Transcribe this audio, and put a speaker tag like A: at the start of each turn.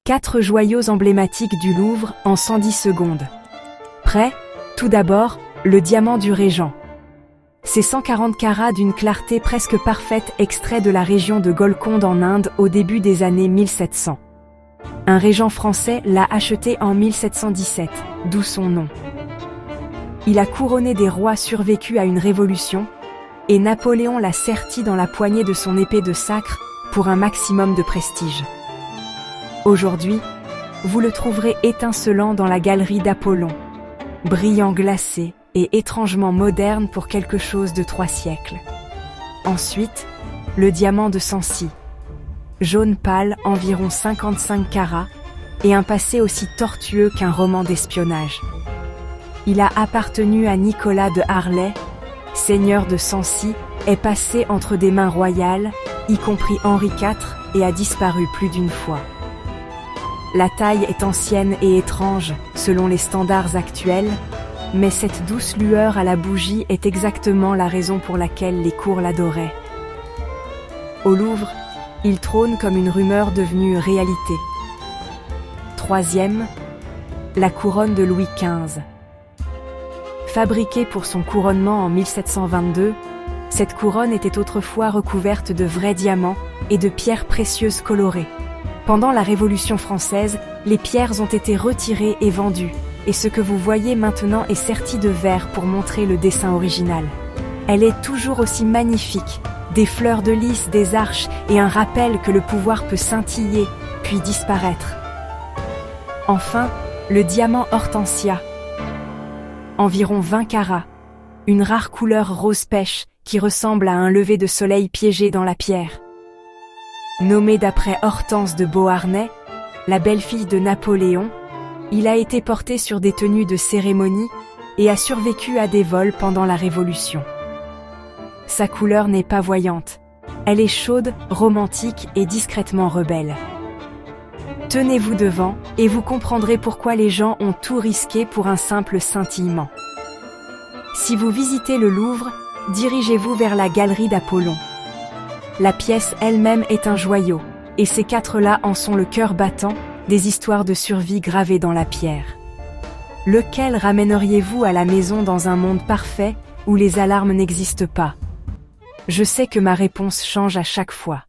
A: 4 joyaux emblématiques du Louvre en 110 secondes. Prêt? Tout d'abord, le diamant du Régent. Ces 140 carats d'une clarté presque parfaite extrait de la région de Golconde en Inde au début des années 1700. Un régent français l'a acheté en 1717, d'où son nom. Il a couronné des rois survécus à une révolution, et Napoléon l'a serti dans la poignée de son épée de sacre pour un maximum de prestige. Aujourd'hui, vous le trouverez étincelant dans la galerie d'Apollon, brillant glacé et étrangement moderne pour quelque chose de 3 siècles. Ensuite, le diamant de Sancy, jaune pâle, environ 55 carats, et un passé aussi tortueux qu'un roman d'espionnage. Il a appartenu à Nicolas de Harlay, seigneur de Sancy, est passé entre des mains royales, y compris Henri IV, et a disparu plus d'une fois. La taille est ancienne et étrange, selon les standards actuels, mais cette douce lueur à la bougie est exactement la raison pour laquelle les cours l'adoraient. Au Louvre, il trône comme une rumeur devenue réalité. Troisième, la couronne de Louis XV. Fabriquée pour son couronnement en 1722, cette couronne était autrefois recouverte de vrais diamants et de pierres précieuses colorées. Pendant la Révolution française, les pierres ont été retirées et vendues, et ce que vous voyez maintenant est serti de verre pour montrer le dessin original. Elle est toujours aussi magnifique, des fleurs de lys, des arches et un rappel que le pouvoir peut scintiller, puis disparaître. Enfin, le diamant Hortensia. Environ 20 carats, une rare couleur rose pêche qui ressemble à un lever de soleil piégé dans la pierre. Nommé d'après Hortense de Beauharnais, la belle-fille de Napoléon, il a été porté sur des tenues de cérémonie et a survécu à des vols pendant la Révolution. Sa couleur n'est pas voyante, elle est chaude, romantique et discrètement rebelle. Tenez-vous devant et vous comprendrez pourquoi les gens ont tout risqué pour un simple scintillement. Si vous visitez le Louvre, dirigez-vous vers la galerie d'Apollon. La pièce elle-même est un joyau, et ces 4-là en sont le cœur battant, des histoires de survie gravées dans la pierre. Lequel ramèneriez-vous à la maison dans un monde parfait où les alarmes n'existent pas? Je sais que ma réponse change à chaque fois.